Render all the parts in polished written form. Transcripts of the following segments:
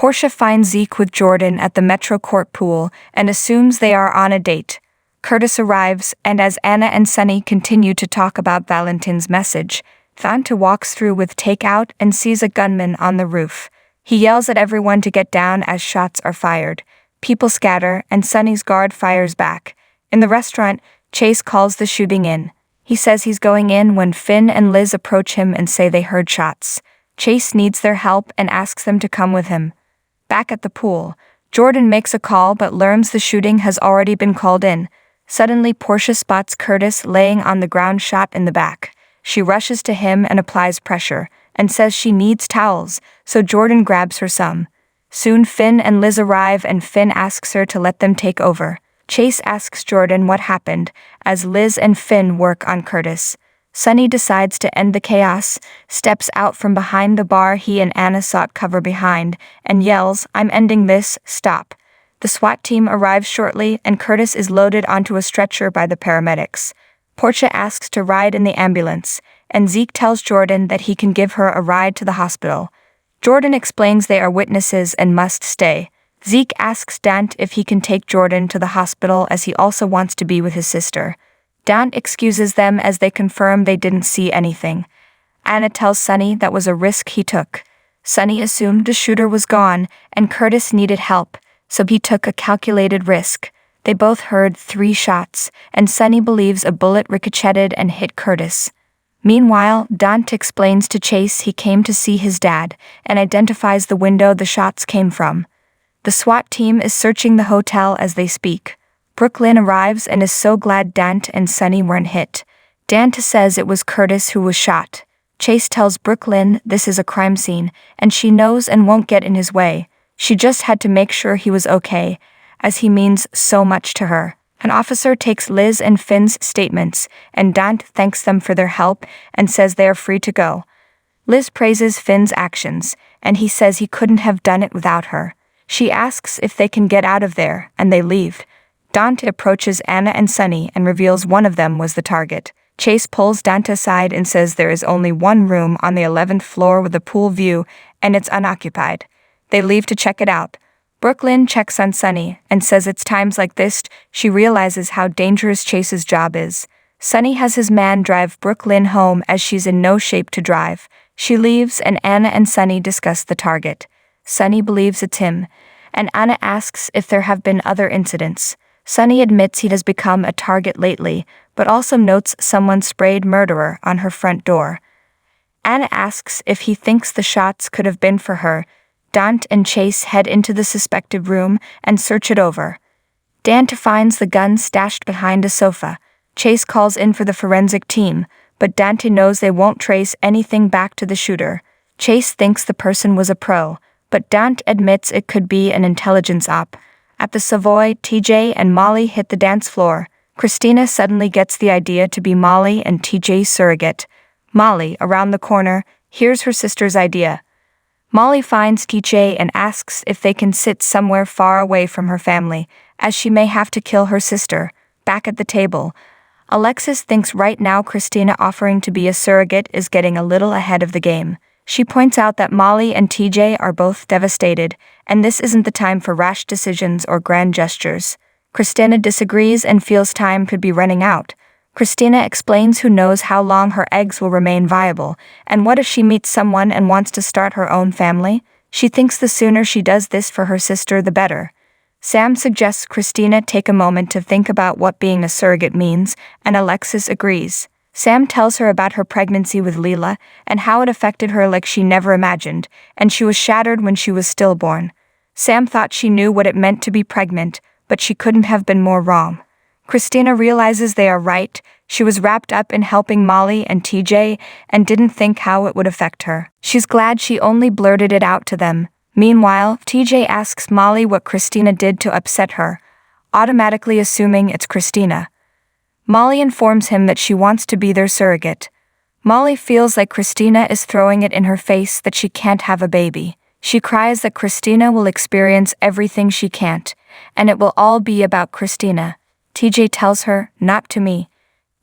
Portia finds Zeke with Jordan at the Metro Court pool and assumes they are on a date. Curtis arrives, and as Anna and Sonny continue to talk about Valentin's message, Dante walks through with takeout and sees a gunman on the roof. He yells at everyone to get down as shots are fired. People scatter, and Sonny's guard fires back. In the restaurant, Chase calls the shooting in. He says he's going in when Finn and Liz approach him and say they heard shots. Chase needs their help and asks them to come with him. Back at the pool, Jordan makes a call but learns the shooting has already been called in. Suddenly, Portia spots Curtis laying on the ground, shot in the back. She rushes to him and applies pressure, and says she needs towels, so Jordan grabs her some. Soon Finn and Liz arrive, and Finn asks her to let them take over. Chase asks Jordan what happened, as Liz and Finn work on Curtis. Sonny decides to end the chaos, steps out from behind the bar he and Anna sought cover behind, and yells, "I'm ending this, stop." The SWAT team arrives shortly, and Curtis is loaded onto a stretcher by the paramedics. Portia asks to ride in the ambulance, and Zeke tells Jordan that he can give her a ride to the hospital. Jordan explains they are witnesses and must stay. Zeke asks Dante if he can take Jordan to the hospital as he also wants to be with his sister. Dante excuses them as they confirm they didn't see anything. Anna tells Sonny that was a risk he took. Sonny assumed the shooter was gone and Curtis needed help, so he took a calculated risk. They both heard 3 shots, and Sonny believes a bullet ricocheted and hit Curtis. Meanwhile, Dante explains to Chase he came to see his dad and identifies the window the shots came from. The SWAT team is searching the hotel as they speak. Brooklyn arrives and is so glad Dante and Sonny weren't hit. Dante says it was Curtis who was shot. Chase tells Brooklyn this is a crime scene, and she knows and won't get in his way. She just had to make sure he was okay, as he means so much to her. An officer takes Liz and Finn's statements, and Dante thanks them for their help and says they are free to go. Liz praises Finn's actions, and he says he couldn't have done it without her. She asks if they can get out of there, and they leave. Dante approaches Anna and Sonny and reveals one of them was the target. Chase pulls Dante aside and says there is only one room on the 11th floor with a pool view, and it's unoccupied. They leave to check it out. Brooklyn checks on Sonny and says it's times like this she realizes how dangerous Chase's job is. Sonny has his man drive Brooklyn home as she's in no shape to drive. She leaves, and Anna and Sonny discuss the target. Sonny believes it's him, and Anna asks if there have been other incidents. Sonny admits he has become a target lately, but also notes someone sprayed murderer on her front door. Anna asks if he thinks the shots could have been for her. Dante and Chase head into the suspected room and search it over. Dante finds the gun stashed behind a sofa. Chase calls in for the forensic team, but Dante knows they won't trace anything back to the shooter. Chase thinks the person was a pro, but Dante admits it could be an intelligence op. At the Savoy, TJ and Molly hit the dance floor. Christina suddenly gets the idea to be Molly and TJ's surrogate. Molly, around the corner, hears her sister's idea. Molly finds TJ and asks if they can sit somewhere far away from her family, as she may have to kill her sister. Back at the table, Alexis thinks right now Christina offering to be a surrogate is getting a little ahead of the game. She points out that Molly and TJ are both devastated, and this isn't the time for rash decisions or grand gestures. Christina disagrees and feels time could be running out. Christina explains who knows how long her eggs will remain viable, and what if she meets someone and wants to start her own family? She thinks the sooner she does this for her sister the better. Sam suggests Christina take a moment to think about what being a surrogate means, and Alexis agrees. Sam tells her about her pregnancy with Leela and how it affected her like she never imagined, and she was shattered when she was stillborn. Sam thought she knew what it meant to be pregnant, but she couldn't have been more wrong. Christina realizes they are right. She was wrapped up in helping Molly and TJ and didn't think how it would affect her. She's glad she only blurted it out to them. Meanwhile, TJ asks Molly what Christina did to upset her, automatically assuming it's Christina. Molly informs him that she wants to be their surrogate. Molly feels like Christina is throwing it in her face that she can't have a baby. She cries that Christina will experience everything she can't, and it will all be about Christina. TJ tells her, "Not to me."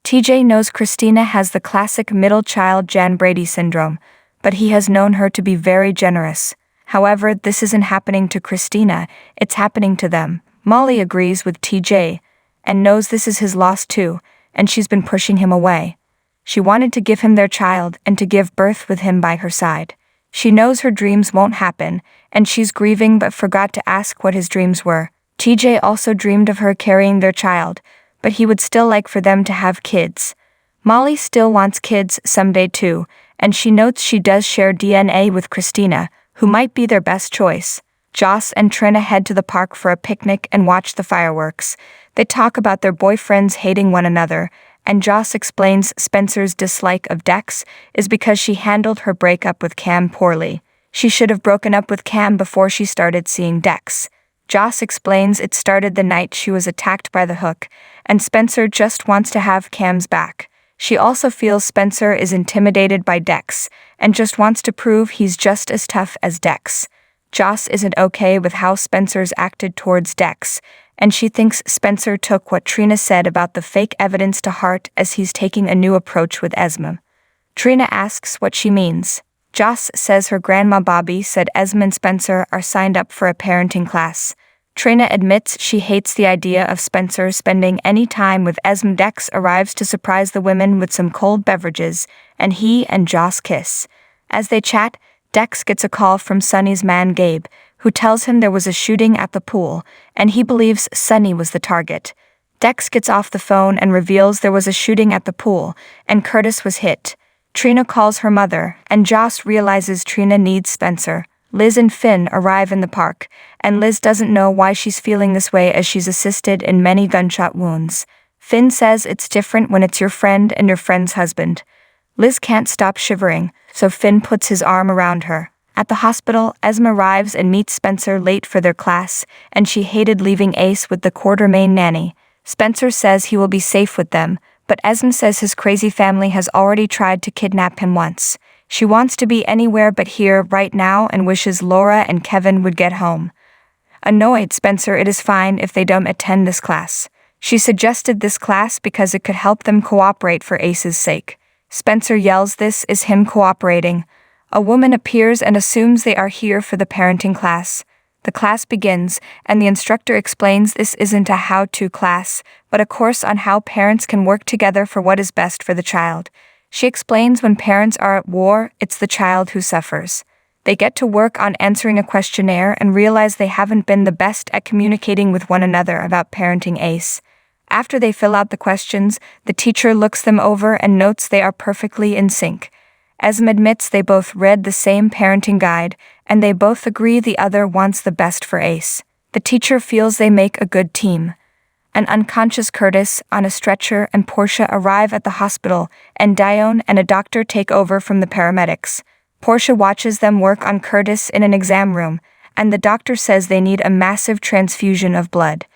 TJ knows Christina has the classic middle child Jan Brady syndrome, but he has known her to be very generous. However, this isn't happening to Christina, it's happening to them. Molly agrees with TJ and knows this is his loss too, and she's been pushing him away. She wanted to give him their child and to give birth with him by her side. She knows her dreams won't happen, and she's grieving but forgot to ask what his dreams were. TJ also dreamed of her carrying their child, but he would still like for them to have kids. Molly still wants kids someday too, and she notes she does share DNA with Christina, who might be their best choice. Joss and Trina head to the park for a picnic and watch the fireworks. They talk about their boyfriends hating one another, and Joss explains Spencer's dislike of Dex is because she handled her breakup with Cam poorly. She should have broken up with Cam before she started seeing Dex. Joss explains it started the night she was attacked by the hook, and Spencer just wants to have Cam's back. She also feels Spencer is intimidated by Dex, and just wants to prove he's just as tough as Dex. Joss isn't okay with how Spencer's acted towards Dex, and she thinks Spencer took what Trina said about the fake evidence to heart as he's taking a new approach with Esme. Trina asks what she means. Joss says her grandma Bobby said Esme and Spencer are signed up for a parenting class. Trina admits she hates the idea of Spencer spending any time with Esme. Dex arrives to surprise the women with some cold beverages, and he and Joss kiss. As they chat, Dex gets a call from Sonny's man Gabe, who tells him there was a shooting at the pool, and he believes Sonny was the target. Dex gets off the phone and reveals there was a shooting at the pool, and Curtis was hit. Trina calls her mother, and Joss realizes Trina needs Spencer. Liz and Finn arrive in the park, and Liz doesn't know why she's feeling this way as she's assisted in many gunshot wounds. Finn says it's different when it's your friend and your friend's husband. Liz can't stop shivering, so Finn puts his arm around her. At the hospital, Esme arrives and meets Spencer late for their class, and she hated leaving Ace with the Quartermain nanny. Spencer says he will be safe with them, but Esme says his crazy family has already tried to kidnap him once. She wants to be anywhere but here right now and wishes Laura and Kevin would get home. Annoyed Spencer, it is fine if they don't attend this class. She suggested this class because it could help them cooperate for Ace's sake. Spencer yells this is him cooperating. A woman appears and assumes they are here for the parenting class. The class begins, and the instructor explains this isn't a how-to class, but a course on how parents can work together for what is best for the child. She explains when parents are at war, it's the child who suffers. They get to work on answering a questionnaire and realize they haven't been the best at communicating with one another about parenting Ace. After they fill out the questions, the teacher looks them over and notes they are perfectly in sync. Esme admits they both read the same parenting guide, and they both agree the other wants the best for Ace. The teacher feels they make a good team. An unconscious Curtis on a stretcher and Portia arrive at the hospital, and Dione and a doctor take over from the paramedics. Portia watches them work on Curtis in an exam room, and the doctor says they need a massive transfusion of blood.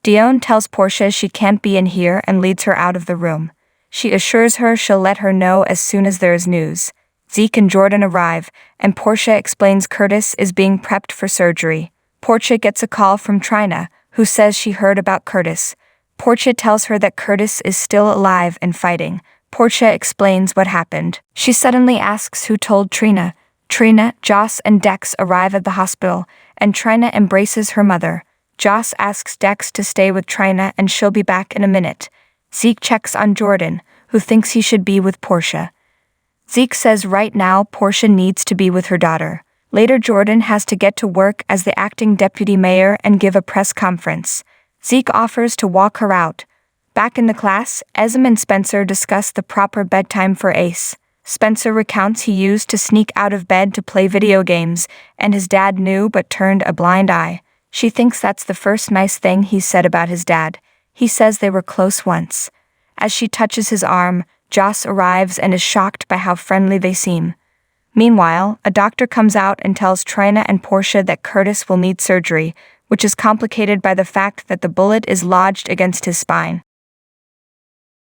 Dione tells Portia she can't be in here and leads her out of the room. She assures her she'll let her know as soon as there is news. Zeke and Jordan arrive, and Portia explains Curtis is being prepped for surgery. Portia gets a call from Trina, who says she heard about Curtis. Portia tells her that Curtis is still alive and fighting. Portia explains what happened. She suddenly asks who told Trina. Trina, Joss, and Dex arrive at the hospital, and Trina embraces her mother. Joss asks Dex to stay with Trina and she'll be back in a minute. Zeke checks on Jordan, who thinks he should be with Portia. Zeke says right now Portia needs to be with her daughter. Later Jordan has to get to work as the acting deputy mayor and give a press conference. Zeke offers to walk her out. Back in the class, Esme and Spencer discuss the proper bedtime for Ace. Spencer recounts he used to sneak out of bed to play video games, and his dad knew but turned a blind eye. She thinks that's the first nice thing he's said about his dad. He says they were close once. As she touches his arm, Joss arrives and is shocked by how friendly they seem. Meanwhile, a doctor comes out and tells Trina and Portia that Curtis will need surgery, which is complicated by the fact that the bullet is lodged against his spine.